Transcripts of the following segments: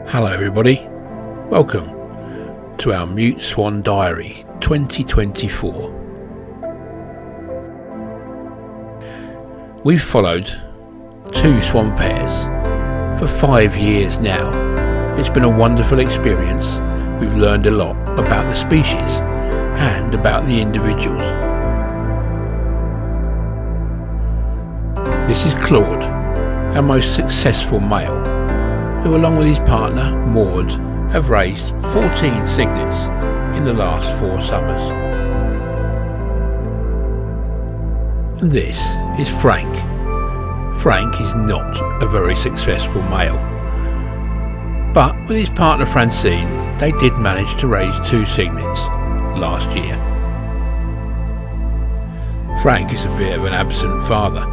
Hello everybody, welcome to our Mute Swan Diary 2024. We've followed two swan pairs for 5 years now. It's been a wonderful experience. We've learned a lot about the species and about the individuals. This is Claude, our most successful male, who along with his partner Maude have raised 14 cygnets in the last 4 summers. And this is Frank. Frank is not a very successful male, but with his partner Francine they did manage to raise 2 cygnets last year. Frank is a bit of an absent father.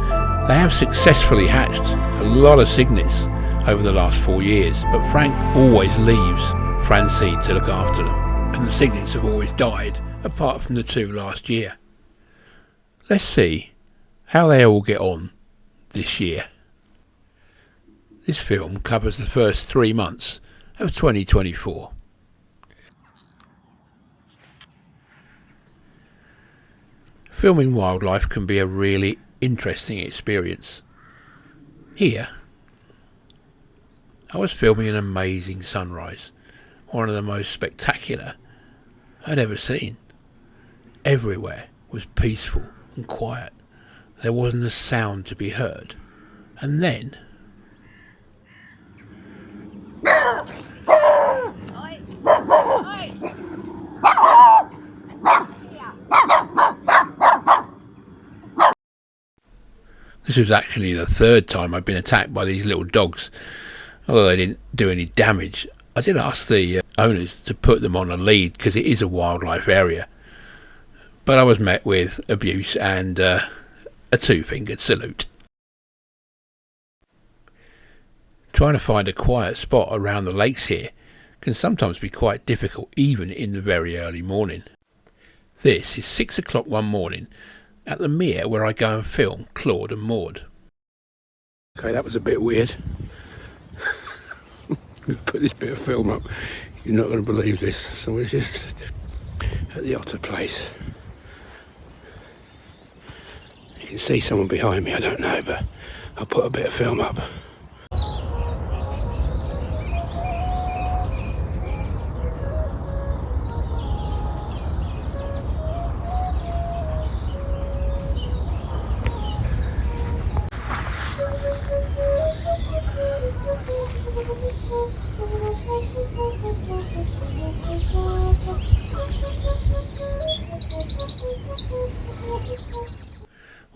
They have successfully hatched a lot of cygnets over the last 4 years, but Frank always leaves Francine to look after them, and the cygnets have always died apart from the 2 last year. Let's see how they all get on this year. This film covers the first 3 months of 2024. Filming wildlife can be a really interesting experience. Here I was filming an amazing sunrise, one of the most spectacular I'd ever seen. Everywhere was peaceful and quiet. There wasn't a sound to be heard. And then this was actually the 3rd time I've been attacked by these little dogs. Although they didn't do any damage, I did ask the owners to put them on a lead because it is a wildlife area. But I was met with abuse and a 2-fingered salute. Trying to find a quiet spot around the lakes here can sometimes be quite difficult, even in the very early morning. This is 6 o'clock one morning at the mere where I go and film Claude and Maude. Okay, that was a bit weird. We've put this bit of film up. You're not going to believe this. So we're just at the otter place. You can see someone behind me, I don't know, but I'll put a bit of film up.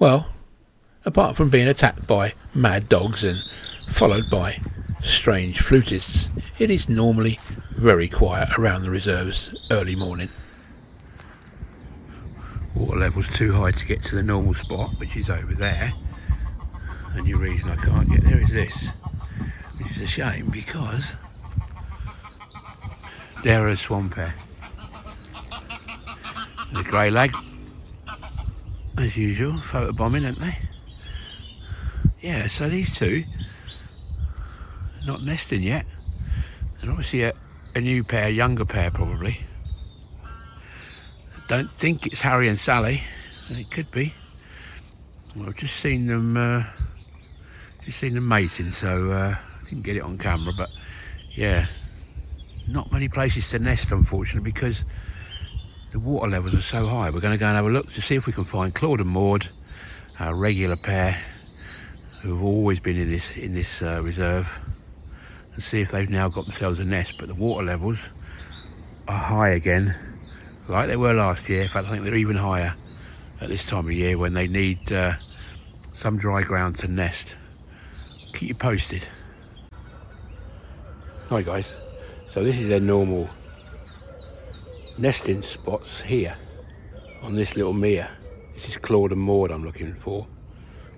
Well, apart from being attacked by mad dogs and followed by strange flutists, it is normally very quiet around the reserves early morning. Water level's too high to get to the normal spot, which is over there. And the reason I can't get there is this, which is a shame because there are a swan pair. The grey lag, as usual, photobombing, aren't they? Yeah, so these 2 not nesting yet, and obviously a new pair, younger pair probably. I don't think it's Harry and Sally. It could be. Well, I've just seen them mating, so I didn't get it on camera, but yeah, not many places to nest unfortunately because the water levels are so high. We're going to go and have a look to see if we can find Claude and Maude, our regular pair who have always been in this reserve, and see if they've now got themselves a nest. But the water levels are high again, like they were last year. In fact, I think they're even higher at this time of year when they need some dry ground to nest. Keep you posted. Hi guys, so this is their normal nesting spots here on this little mere. This is Claude and Maude I'm looking for.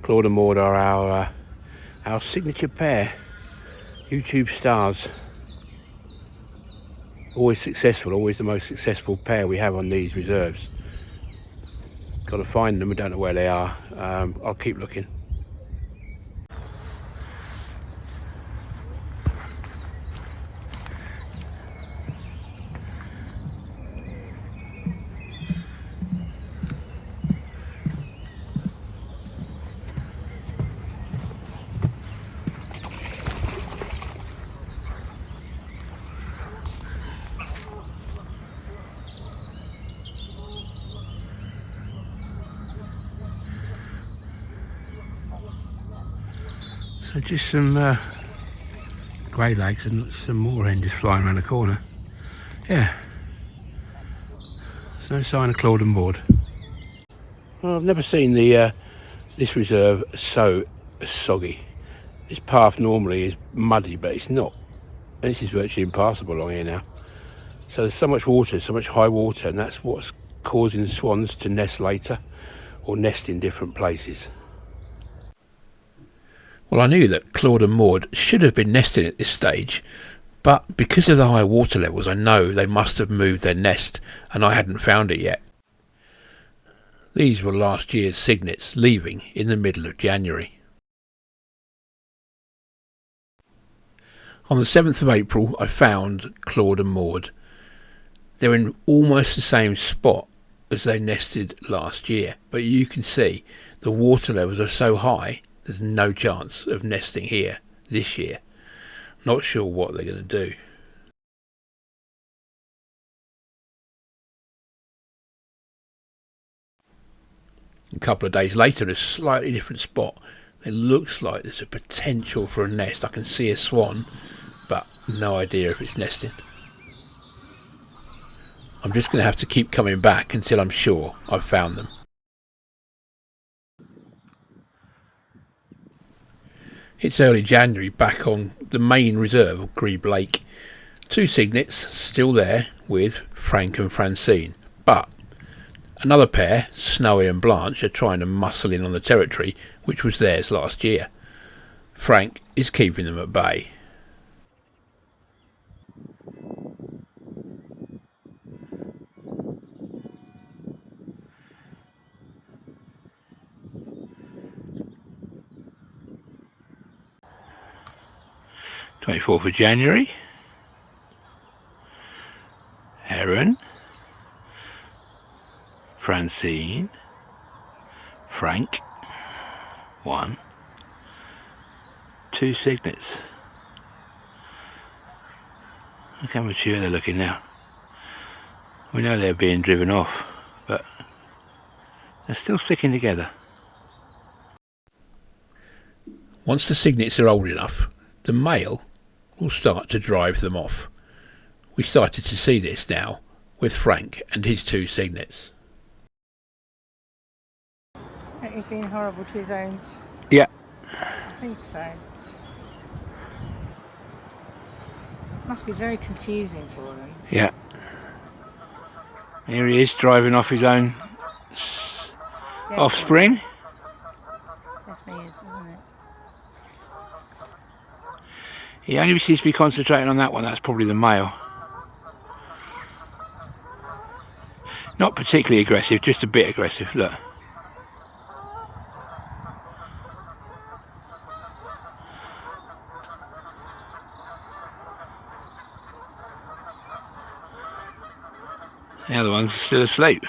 Claude and Maude are our signature pair, YouTube stars. Always successful, always the most successful pair we have on these reserves. Got to find them, I don't know where they are. I'll keep looking. So just some grey lakes and some moorhen just flying around the corner. Yeah, there's no sign of Claude Maude. Well, I've never seen the this reserve so soggy. This path normally is muddy, but it's not. And this is virtually impassable along here now. So there's so much water, so much high water, and that's what's causing swans to nest later or nest in different places. Well, I knew that Claude and Maude should have been nesting at this stage, but because of the high water levels, I know they must have moved their nest, and I hadn't found it yet. These were last year's cygnets leaving in the middle of January. On the 7th of April, I found Claude and Maude. They're in almost the same spot as they nested last year, but you can see the water levels are so high there's no chance of nesting here this year. Not sure what they're going to do. A couple of days later, a slightly different spot. It looks like there's a potential for a nest. I can see a swan, but no idea if it's nesting. I'm just going to have to keep coming back until I'm sure I've found them. It's early January back on the main reserve of Grebe Lake. 2 cygnets still there with Frank and Francine, but another pair, Snowy and Blanche, are trying to muscle in on the territory which was theirs last year. Frank is keeping them at bay. (24th of January). Heron, Francine, Frank, 1, 2 cygnets. Look how mature they're looking now. We know they're being driven off, but they're still sticking together. Once the cygnets are old enough, the male will start to drive them off. We started to see this now with Frank and his 2 cygnets. He's been horrible to his own. Yeah. I think so. Must be very confusing for them. Yeah. Here he is driving off his own offspring. Definitely is, isn't it? He only seems to be concentrating on that one. That's probably the male. Not particularly aggressive, just a bit aggressive. Look. The other one's still asleep.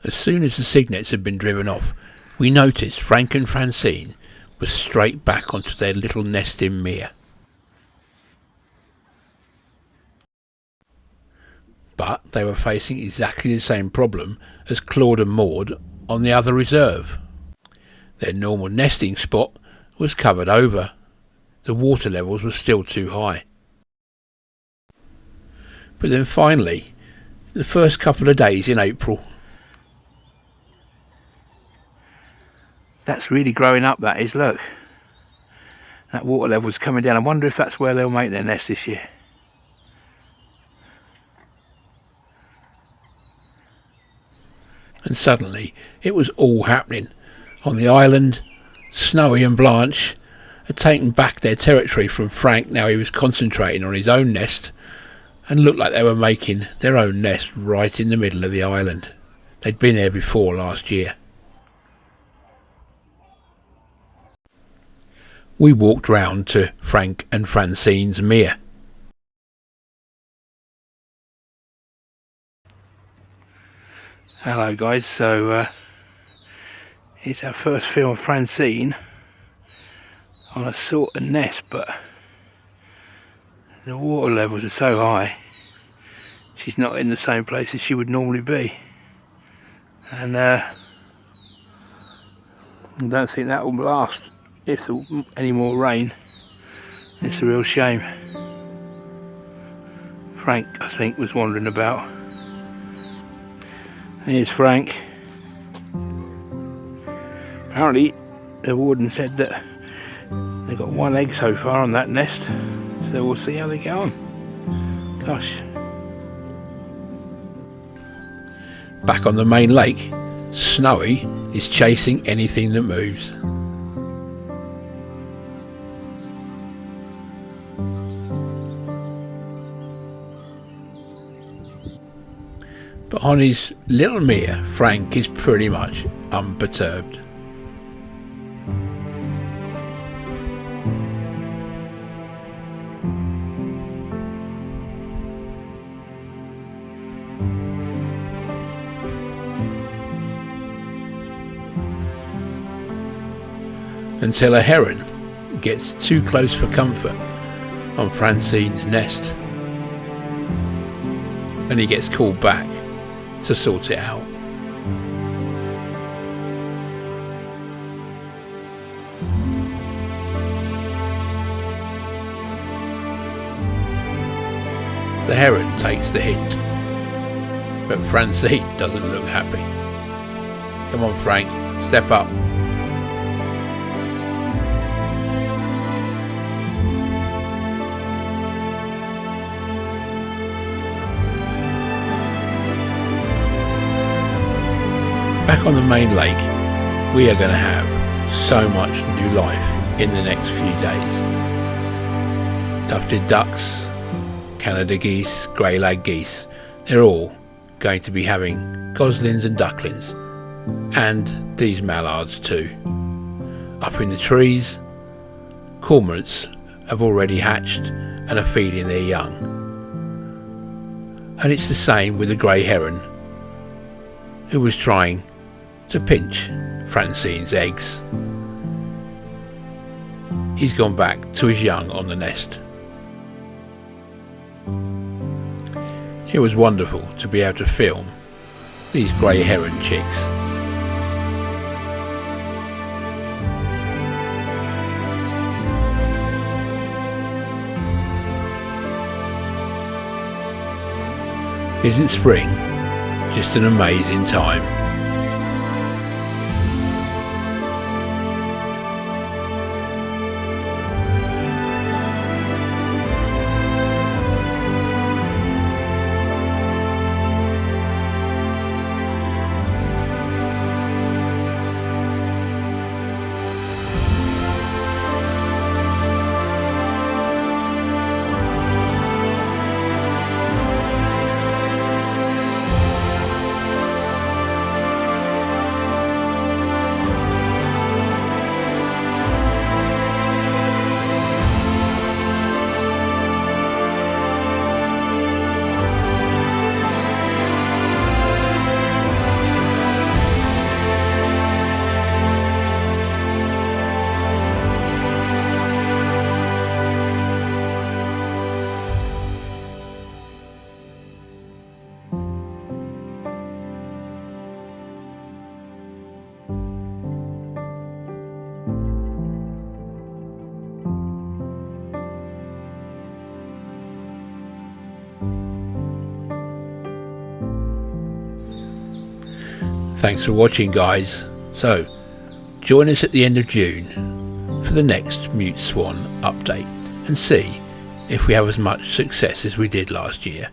As soon as the cygnets had been driven off, we noticed Frank and Francine were straight back onto their little nest in mere. But they were facing exactly the same problem as Claude and Maude on the other reserve. Their normal nesting spot was covered over. The water levels were still too high. But then finally, the first couple of days in April, that's really growing up, that is, look. That water level's coming down. I wonder if that's where they'll make their nest this year. And suddenly, it was all happening. On the island, Snowy and Blanche had taken back their territory from Frank. Now he was concentrating on his own nest, and looked like they were making their own nest right in the middle of the island. They'd been there before last year. We walked round to Frank and Francine's mere. Hello guys, so it's our first film of Francine on a sort of nest, but the water levels are so high she's not in the same place as she would normally be. and I don't think that will last if there's any more rain. It's a real shame. Frank, I think, was wandering about. Here's Frank. Apparently the warden said that they got one egg so far on that nest, so we'll see how they get on. Gosh. Back on the main lake, Snowy is chasing anything that moves. But on his little mere, Frank is pretty much unperturbed. Until a heron gets too close for comfort on Francine's nest, and he gets called back to sort it out. The heron takes the hint, but Francine doesn't look happy. Come on, Frank, step up. Back on the main lake, we are going to have so much new life in the next few days. Tufted ducks, Canada geese, grey-lag geese, they're all going to be having goslings and ducklings, and these mallards too. Up in the trees, cormorants have already hatched and are feeding their young. And it's the same with the grey heron, who was trying to pinch Francine's eggs. He's gone back to his young on the nest. It was wonderful to be able to film these grey heron chicks. Isn't spring just an amazing time? Thanks for watching, guys. So join us at the end of June for the next Mute Swan update and see if we have as much success as we did last year.